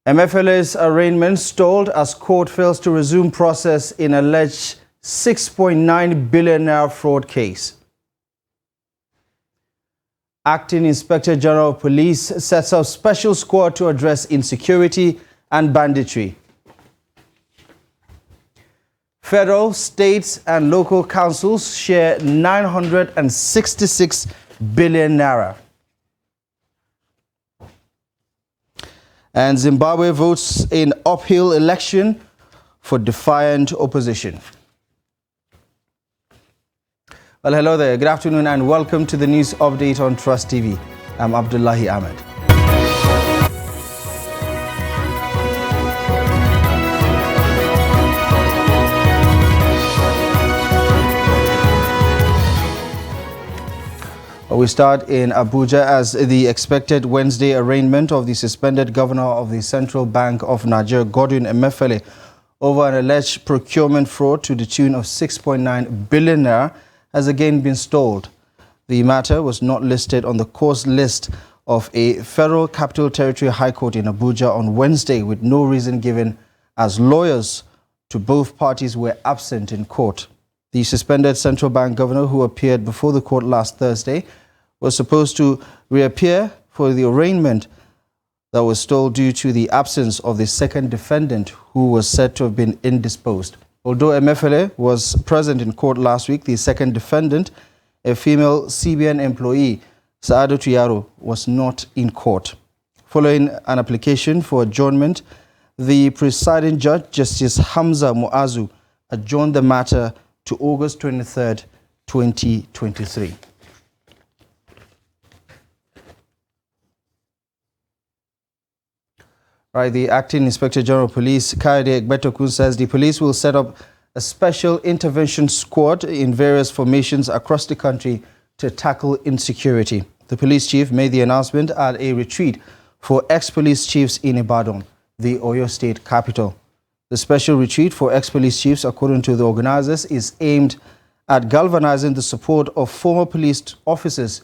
Emefiele's arraignment stalled as court fails to resume process in alleged 6.9 billion naira fraud case. Acting Inspector General of Police sets up special squad to address insecurity and banditry. Federal, states and local councils share 966 billion naira. And Zimbabwe votes in uphill election for defiant opposition. Well, hello there. Good afternoon and welcome to the news update on Trust TV. I'm Abdullahi Ahmed. We start in Abuja as the expected Wednesday arraignment of the suspended governor of the Central Bank of Nigeria, Godwin Emefiele, over an alleged procurement fraud to the tune of 6.9 billion naira has again been stalled. The matter was not listed on the court's list of a Federal Capital Territory High Court in Abuja on Wednesday, with no reason given, as lawyers to both parties were absent in court. The suspended Central Bank governor, who appeared before the court last Thursday, was supposed to reappear for the arraignment that was stalled due to the absence of the second defendant, who was said to have been indisposed. Although Emefiele was present in court last week, the second defendant, a female CBN employee, Saadatu Yaro, was not in court. Following an application for adjournment, the presiding judge, Justice Hamza Muazu, adjourned the matter to August 23rd, 2023. Right, the Acting Inspector General of Police, Kayode Egbetokun, says the police will set up a special intervention squad in various formations across the country to tackle insecurity. The police chief made the announcement at a retreat for ex-police chiefs in Ibadan, the Oyo State capital. The special retreat for ex-police chiefs, according to the organizers, is aimed at galvanizing the support of former police officers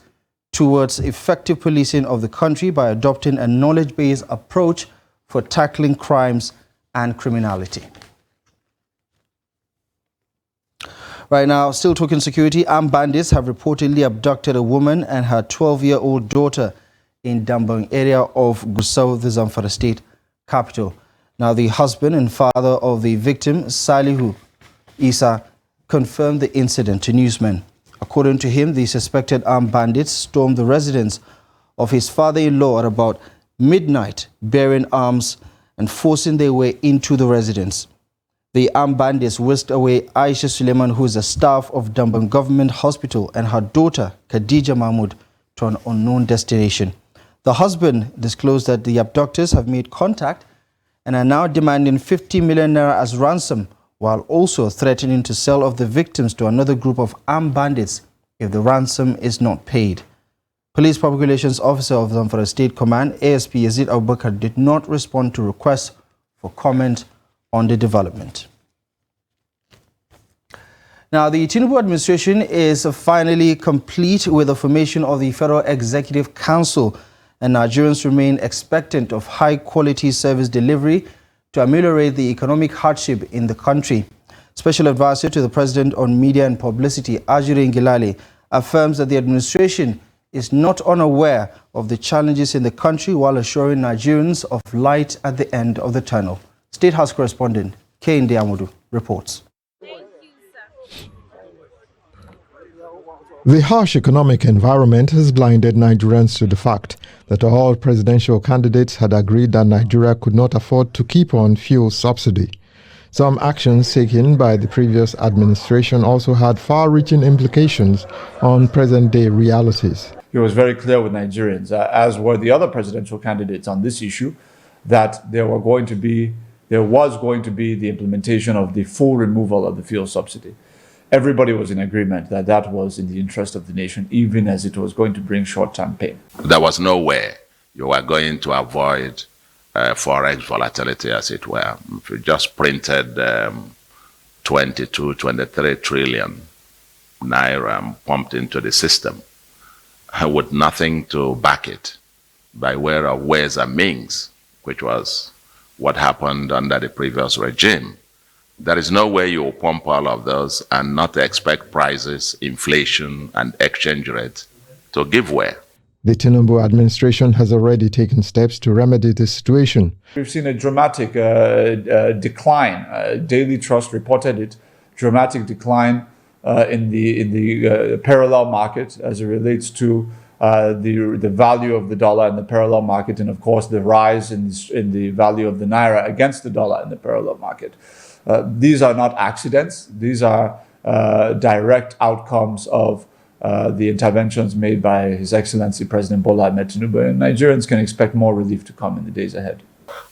towards effective policing of the country by adopting a knowledge-based approach for tackling crimes and criminality. Right now, still talking security, armed bandits have reportedly abducted a woman and her 12-year-old daughter in Dambang area of Gusau, the Zamfara State capital. Now, the husband and father of the victim, Salihu Isa, confirmed the incident to newsmen. According to him, the suspected armed bandits stormed the residence of his father-in-law at about midnight, bearing arms and forcing their way into the residence. The armed bandits whisked away Aisha Suleiman, who is a staff of Dambang Government Hospital, and her daughter, Khadija Mahmood, to an unknown destination. The husband disclosed that the abductors have made contact and are now demanding 50 million naira as ransom, while also threatening to sell off the victims to another group of armed bandits if the ransom is not paid. Police Public Relations Officer of Zamfara State Command, ASP Yazid Abubakar, did not respond to requests for comment on the development. Now, the Tinubu administration is finally complete with the formation of the Federal Executive Council, and Nigerians remain expectant of high-quality service delivery to ameliorate the economic hardship in the country. Special Advisor to the President on Media and Publicity, Ajuri Ngilale, affirms that the administration is not unaware of the challenges in the country, while assuring Nigerians of light at the end of the tunnel. State House correspondent Kehinde Amodu reports. The harsh economic environment has blinded Nigerians to the fact that all presidential candidates had agreed that Nigeria could not afford to keep on fuel subsidy. Some actions taken by the previous administration also had far-reaching implications on present-day realities. He was very clear with Nigerians, as were the other presidential candidates on this issue, that there was going to be the implementation of the full removal of the fuel subsidy. Everybody was in agreement that that was in the interest of the nation, even as it was going to bring short-term pain. There was no way you were going to avoid forex volatility, as it were. If you just printed 22, 23 trillion naira pumped into the system with nothing to back it by way of ways and means, which was what happened under the previous regime. There is no way you will pump all of those and not expect prices, inflation, and exchange rates to give way. The Tinubu administration has already taken steps to remedy the situation. We've seen a dramatic decline. Daily Trust reported it, dramatic decline in the parallel market as it relates to the value of the dollar in the parallel market, and of course the rise in the value of the naira against the dollar in the parallel market. These are not accidents. These are direct outcomes of the interventions made by His Excellency President Bola Ahmed Tinubu, and Nigerians can expect more relief to come in the days ahead.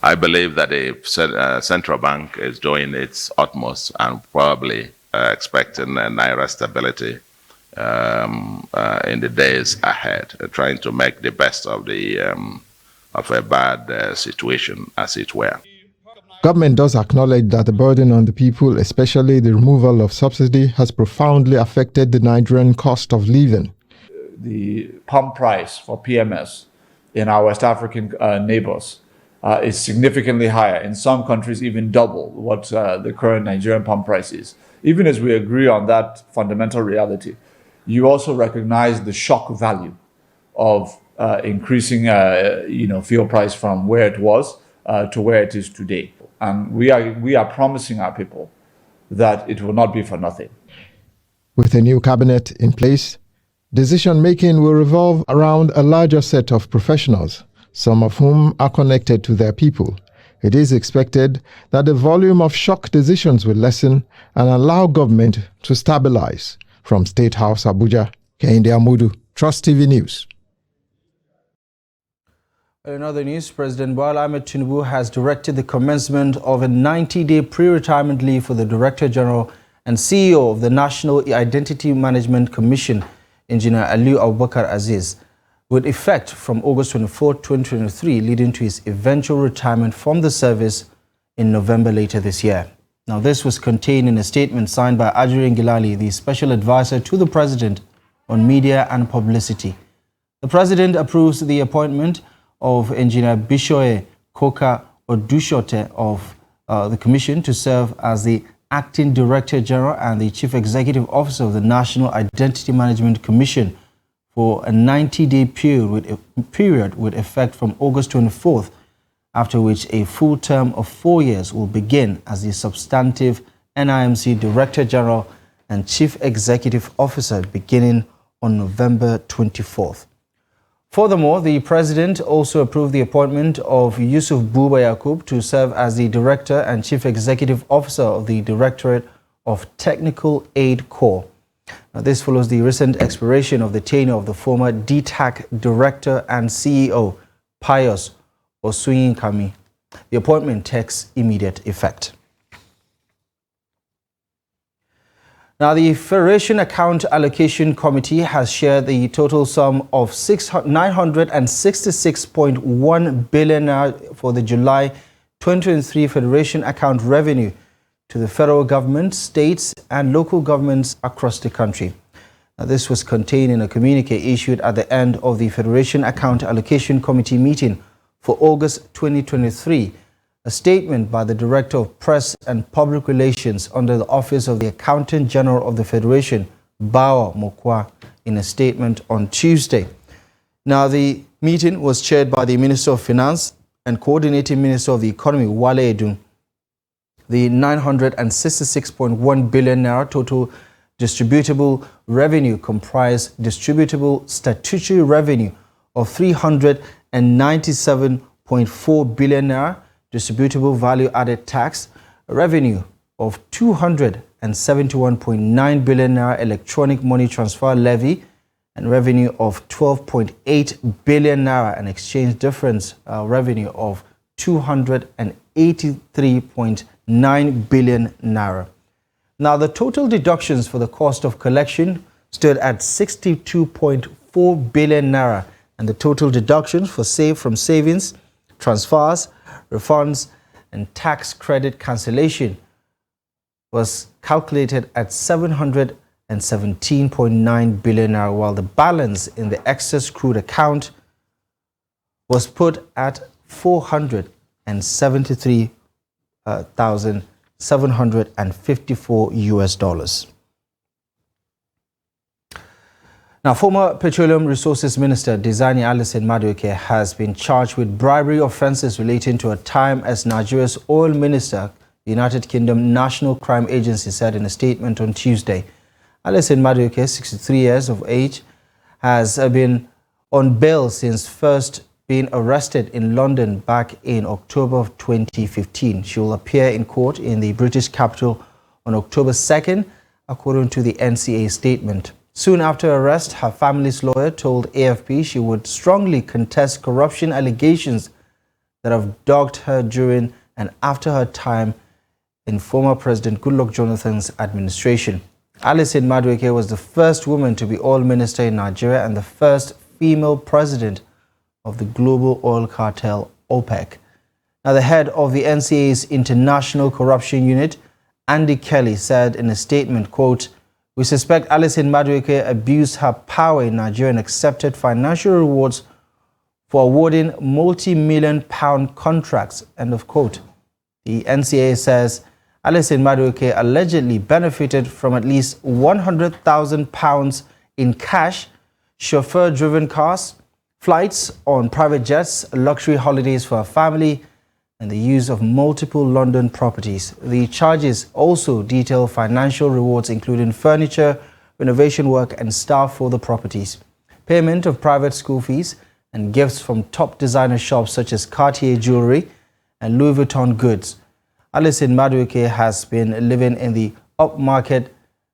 I believe that the central bank is doing its utmost and probably expecting naira stability in the days ahead, trying to make the best of a bad situation, as it were. Government does acknowledge that the burden on the people, especially the removal of subsidy, has profoundly affected the Nigerian cost of living. The pump price for PMS in our West African neighbors is significantly higher. In some countries, even double what the current Nigerian pump price is. Even as we agree on that fundamental reality, you also recognize the shock value of increasing fuel price from where it was to where it is today. And we are promising our people that it will not be for nothing. With a new cabinet in place, decision-making will revolve around a larger set of professionals, some of whom are connected to their people. It is expected that the volume of shock decisions will lessen and allow government to stabilize. From State House, Abuja, Kehinde Amudu, Trust TV News. In other news, President Bola Ahmed Tinubu has directed the commencement of a 90-day pre-retirement leave for the Director General and CEO of the National Identity Management Commission, Engineer Aliyu Abubakar Aziz, with effect from August 24, 2023, leading to his eventual retirement from the service in November later this year. Now, this was contained in a statement signed by Ajuri Ngilali, the Special Advisor to the President on Media and Publicity. The President approves the appointment of Engineer Bishoye Koka Odushote of the Commission to serve as the Acting Director General and the Chief Executive Officer of the National Identity Management Commission for a 90-day period with effect from August 24th, after which a full term of 4 years will begin as the substantive NIMC Director General and Chief Executive Officer beginning on November 24th. Furthermore, the President also approved the appointment of Yusuf Buba Yakub to serve as the Director and Chief Executive Officer of the Directorate of Technical Aid Corps. Now, this follows the recent expiration of the tenure of the former DTAC Director and CEO, Pius Osuyinkami. The appointment takes immediate effect. Now, the Federation Account Allocation Committee has shared the total sum of 966.1 billion for the July 2023 Federation account revenue to the federal government, states, and local governments across the country. Now, this was contained in a communique issued at the end of the Federation Account Allocation Committee meeting for August 2023. A statement by the Director of Press and Public Relations under the Office of the Accountant General of the Federation, Bawa Mokwa, in a statement on Tuesday. Now, the meeting was chaired by the Minister of Finance and Coordinating Minister of the Economy, Wale Edun. The 966.1 billion naira total distributable revenue comprised distributable statutory revenue of 397.4 billion naira, distributable value-added tax revenue of 271.9 billion naira, electronic money transfer levy, and revenue of 12.8 billion naira, and exchange difference revenue of 283.9 billion naira. Now, the total deductions for the cost of collection stood at 62.4 billion naira, and the total deductions for from savings, transfers, refunds, and tax credit cancellation was calculated at 717.9 billion naira, while the balance in the excess crude account was put at 400 $73,754 US. Now, former Petroleum Resources Minister Dizzani Alison Madueke has been charged with bribery offences relating to her time as Nigeria's oil minister, the United Kingdom National Crime Agency said in a statement on Tuesday. Alison Madueke, 63 years of age, has been on bail since first being arrested in London back in October of 2015. She will appear in court in the British capital on October 2nd, according to the NCA statement. Soon after arrest, her family's lawyer told AFP she would strongly contest corruption allegations that have dogged her during and after her time in former President Goodluck Jonathan's administration. Alison Madueke was the first woman to be oil minister in Nigeria and the first female president of the global oil cartel OPEC. Now, the head of the NCA's International Corruption Unit, Andy Kelly, said in a statement, quote, "We suspect Alison Madueke abused her power in Nigeria and accepted financial rewards for awarding multi-million pound contracts," end of quote. The NCA says Alison Madueke allegedly benefited from at least £100,000 in cash, chauffeur-driven cars, flights on private jets, luxury holidays for her family, and the use of multiple London properties. The charges also detail financial rewards including furniture, renovation work, and staff for the properties, payment of private school fees, and gifts from top designer shops such as Cartier jewelry and Louis Vuitton goods. Alison Madueke has been living in the upmarket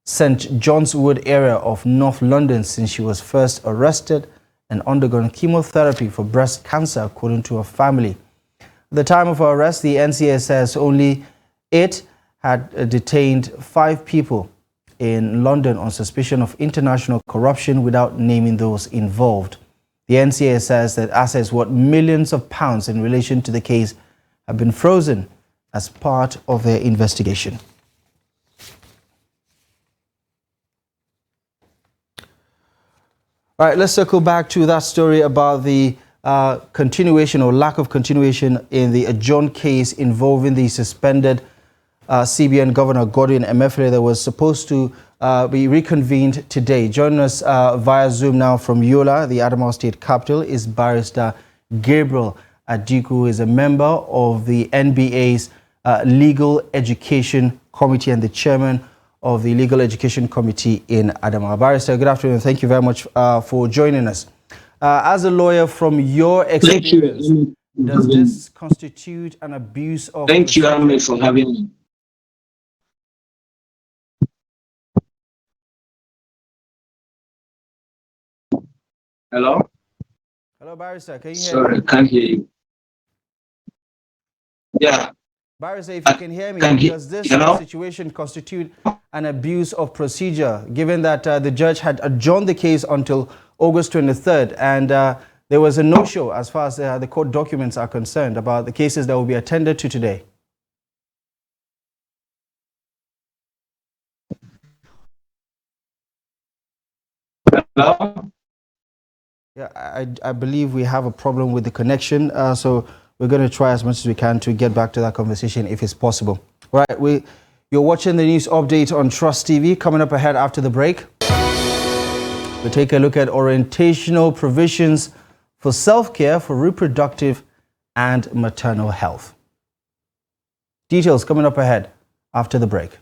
St. John's Wood area of North London since she was first arrested and undergone chemotherapy for breast cancer, according to her family. At the time of her arrest, the NCA says only it had detained 5 people in London on suspicion of international corruption without naming those involved. The NCA says that assets worth millions of pounds in relation to the case have been frozen as part of their investigation. All right, let's circle back to that story about the continuation or lack of continuation in the adjourned case involving the suspended CBN Governor Godwin Emefiele that was supposed to be reconvened today. Joining us via Zoom now from Yola, the Adamawa State capital, is Barrister Gabriel Adiku, who is a member of the NBA's Legal Education Committee and the chairman of the Legal Education Committee in Adamawa. Barrister, good afternoon. Thank you very much for joining us. As a lawyer, from your experience, does this constitute an abuse of... Thank you, Ahmed, for having me. Hello? Hello, Barrister. Can you hear me? Sorry, I can't hear you. Yeah. Barrister, if you can hear me, does this situation constitute an abuse of procedure, given that the judge had adjourned the case until August 23rd, and there was a no-show as far as the court documents are concerned about the cases that will be attended to today? Hello? Yeah, I believe we have a problem with the connection, so we're going to try as much as we can to get back to that conversation if it's possible. All right, you're watching the news update on Trust TV. Coming up ahead after the break, we'll take a look at orientational provisions for self-care for reproductive and maternal health. Details coming up ahead after the break.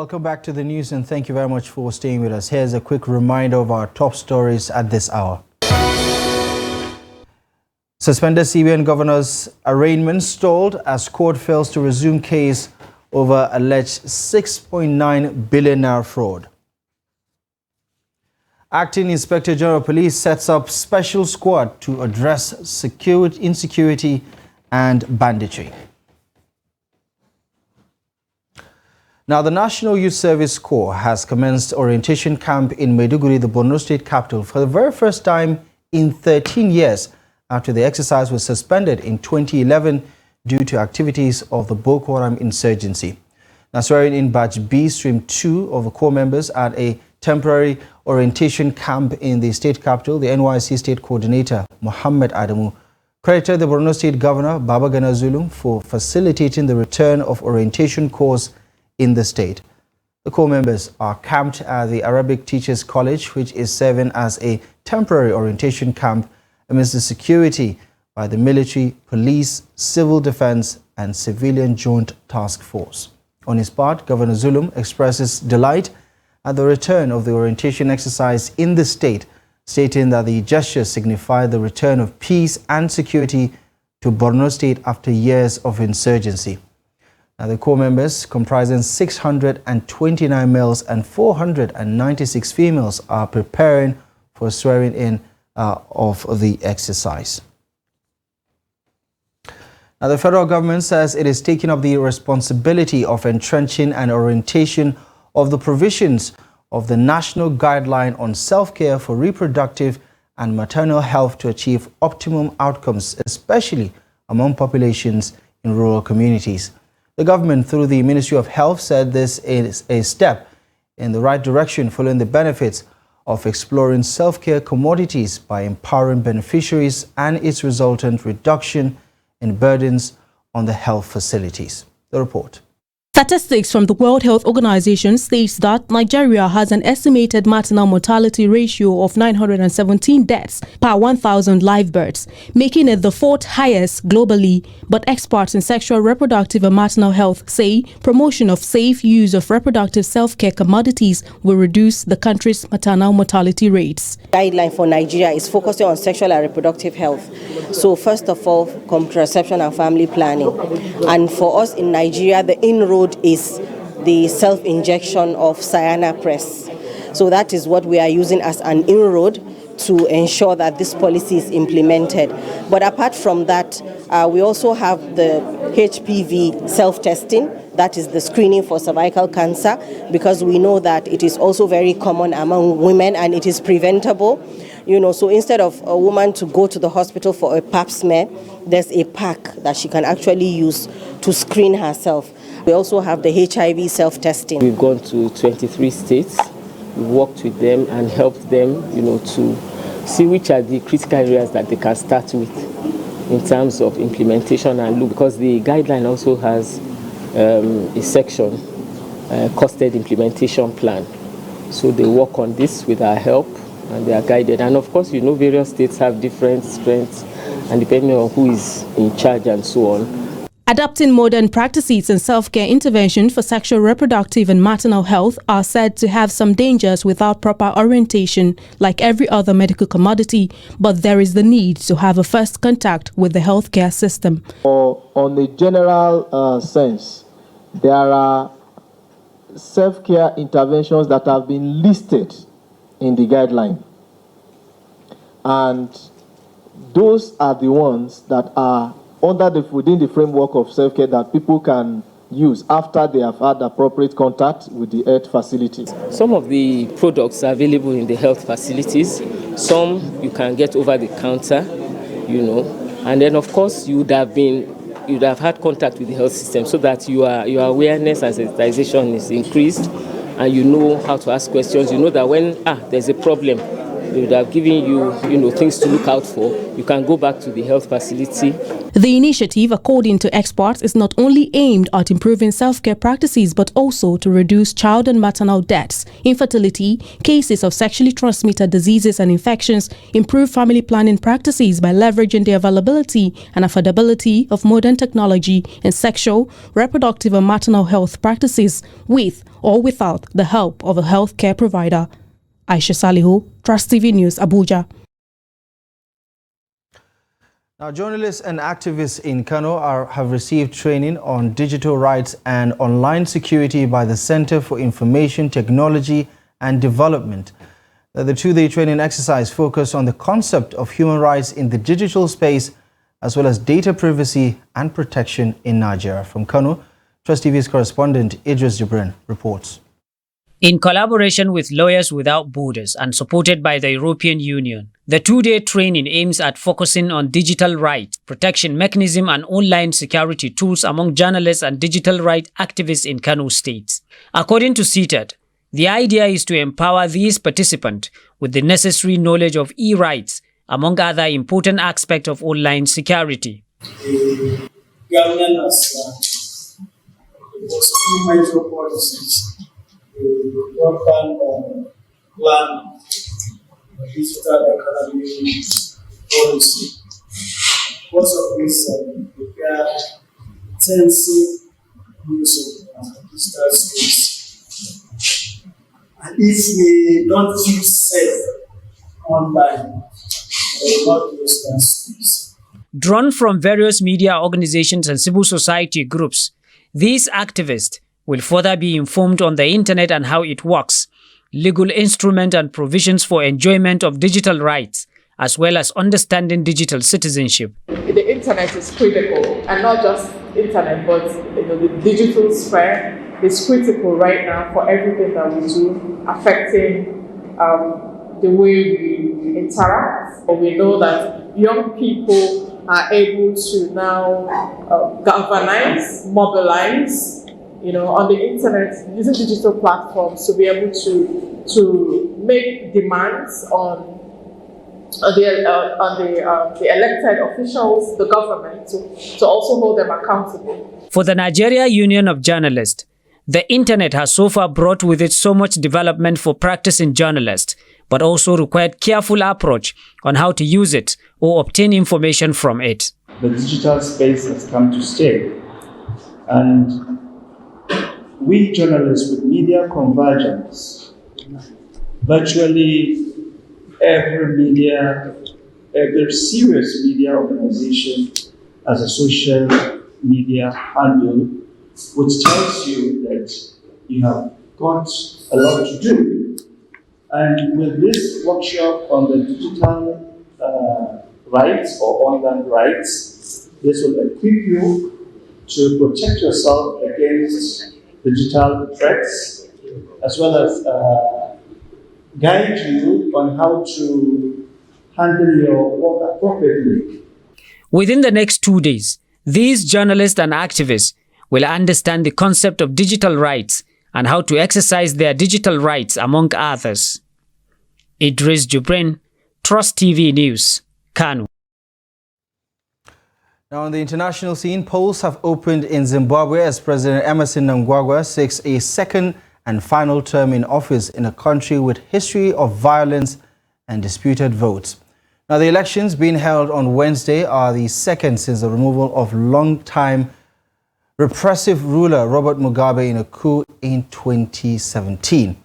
Welcome back to the news and thank you very much for staying with us. Here's a quick reminder of our top stories at this hour. Suspended CBN governor's arraignment stalled as court fails to resume case over alleged 6.9 billion naira fraud. Acting Inspector General of Police sets up special squad to address insecurity and banditry. Now, the National Youth Service Corps has commenced orientation camp in Maiduguri, the Borno State capital, for the very first time in 13 years after the exercise was suspended in 2011 due to activities of the Boko Haram insurgency. Now, swearing in Batch B, Stream 2 of the Corps members at a temporary orientation camp in the state capital, the NYSC State Coordinator, Mohammed Adamu, credited the Borno State Governor, Babagana Zulum, for facilitating the return of orientation course in the state. The Corps members are camped at the Arabic Teachers College, which is serving as a temporary orientation camp amidst the security by the military, police, civil defense, and civilian joint task force. On his part, Governor Zulum expresses delight at the return of the orientation exercise in the state, stating that the gesture signified the return of peace and security to Borno State after years of insurgency. Now, the Corps members, comprising 629 males and 496 females, are preparing for swearing in of the exercise. Now, the federal government says it is taking up the responsibility of entrenching and orientation of the provisions of the National Guideline on Self-Care for Reproductive and Maternal Health to achieve optimum outcomes, especially among populations in rural communities. The government, through the Ministry of Health, said this is a step in the right direction following the benefits of exploring self-care commodities by empowering beneficiaries and its resultant reduction in burdens on the health facilities. The report. Statistics from the World Health Organization states that Nigeria has an estimated maternal mortality ratio of 917 deaths per 1,000 live births, making it the fourth highest globally. But experts in sexual, reproductive and maternal health say promotion of safe use of reproductive self-care commodities will reduce the country's maternal mortality rates. Guideline for Nigeria is focusing on sexual and reproductive health. So first of all, contraception and family planning. And for us in Nigeria, the inroad is the self-injection of Cyana-Press. So that is what we are using as an inroad to ensure that this policy is implemented. But apart from that, we also have the HPV self-testing, that is the screening for cervical cancer, because we know that it is also very common among women and it is preventable. So instead of a woman to go to the hospital for a pap smear, there's a pack that she can actually use to screen herself. We also have the HIV self-testing. We've gone to 23 states. We've worked with them and helped them, to see which are the critical areas that they can start with in terms of implementation and look, because the guideline also has a section, costed implementation plan. So they work on this with our help and they are guided. And of course, various states have different strengths and depending on who is in charge and so on. Adopting modern practices and self-care intervention for sexual, reproductive and maternal health are said to have some dangers without proper orientation, like every other medical commodity, but there is the need to have a first contact with the healthcare system. On a general sense, there are self-care interventions that have been listed in the guideline. And those are the ones that are within the framework of self-care that people can use after they have had appropriate contact with the health facilities. Some of the products are available in the health facilities. Some you can get over the counter, and then of course you'd have had contact with the health system so that your awareness and sensitization is increased and you know how to ask questions. You know that when there's a problem, They would have given you, things to look out for. You can go back to the health facility. The initiative, according to experts, is not only aimed at improving self-care practices but also to reduce child and maternal deaths, infertility, cases of sexually transmitted diseases and infections, improve family planning practices by leveraging the availability and affordability of modern technology in sexual, reproductive and maternal health practices with or without the help of a healthcare provider. Aisha Salihu, Trust TV News, Abuja. Now, journalists and activists in Kano have received training on digital rights and online security by the Center for Information Technology and Development. The two-day training exercise focused on the concept of human rights in the digital space, as well as data privacy and protection in Nigeria. From Kano, Trust TV's correspondent Idris Jibrin reports. In collaboration with Lawyers Without Borders and supported by the European Union, the two-day training aims at focusing on digital rights, protection mechanism and online security tools among journalists and digital rights activists in Kano State. According to CITED, the idea is to empower these participants with the necessary knowledge of e-rights, among other important aspects of online security. The government has two major policies. The broadband plan, the digital economy policy. Because of this, we are intensive use of digital space. And if we don't feel safe online, we will not use that space. Drawn from various media organizations and civil society groups, these activists will further be informed on the internet and how it works, legal instruments and provisions for enjoyment of digital rights, as well as understanding digital citizenship. The internet is critical, and not just internet, but the digital sphere is critical right now for everything that we do, affecting the way we interact. We know that young people are able to now galvanize, mobilize, on the internet, using digital platforms to be able to make demands on the elected officials, the government, to also hold them accountable. For the Nigeria Union of Journalists, the internet has so far brought with it so much development for practicing journalists, but also required careful approach on how to use it or obtain information from it. The digital space has come to stay, and we journalists with media convergence, virtually every serious media organization has a social media handle, which tells you that you have got a lot to do. And with this workshop on the digital rights or online rights, this will equip you to protect yourself against digital threats, as well as guide you on how to handle your work appropriately. Within the next 2 days, these journalists and activists will understand the concept of digital rights and how to exercise their digital rights, among others. Idris Jibrin, Trust TV News, Kano. Now, on the international scene, polls have opened in Zimbabwe as President Emmerson Mnangagwa seeks a second and final term in office in a country with history of violence and disputed votes. Now, the elections being held on Wednesday are the second since the removal of long-time repressive ruler Robert Mugabe in a coup in 2017.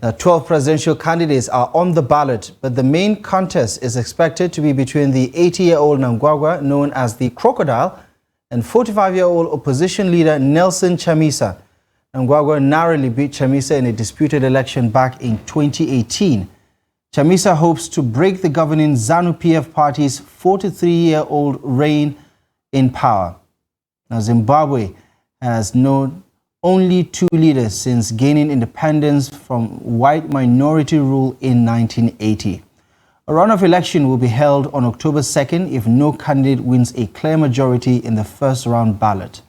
Now, 12 presidential candidates are on the ballot, but the main contest is expected to be between the 80-year-old Mnangagwa, known as the Crocodile, and 45-year-old opposition leader Nelson Chamisa. Mnangagwa narrowly beat Chamisa in a disputed election back in 2018. Chamisa hopes to break the governing ZANU-PF party's 43-year-old reign in power. Now, Zimbabwe has known only two leaders since gaining independence from white minority rule in 1980. A runoff election will be held on October 2nd if no candidate wins a clear majority in the first round ballot.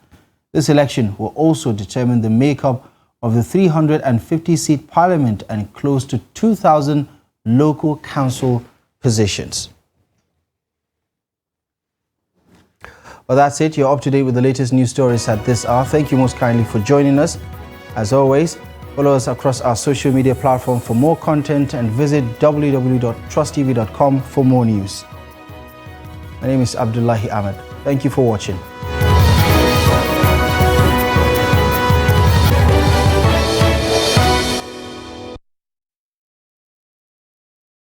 This election will also determine the makeup of the 350-seat parliament and close to 2,000 local council positions. Well, that's it. You're up to date with the latest news stories at this hour. Thank you most kindly for joining us. As always, follow us across our social media platform for more content and visit www.trusttv.com for more news. My name is Abdullahi Ahmed. Thank you for watching.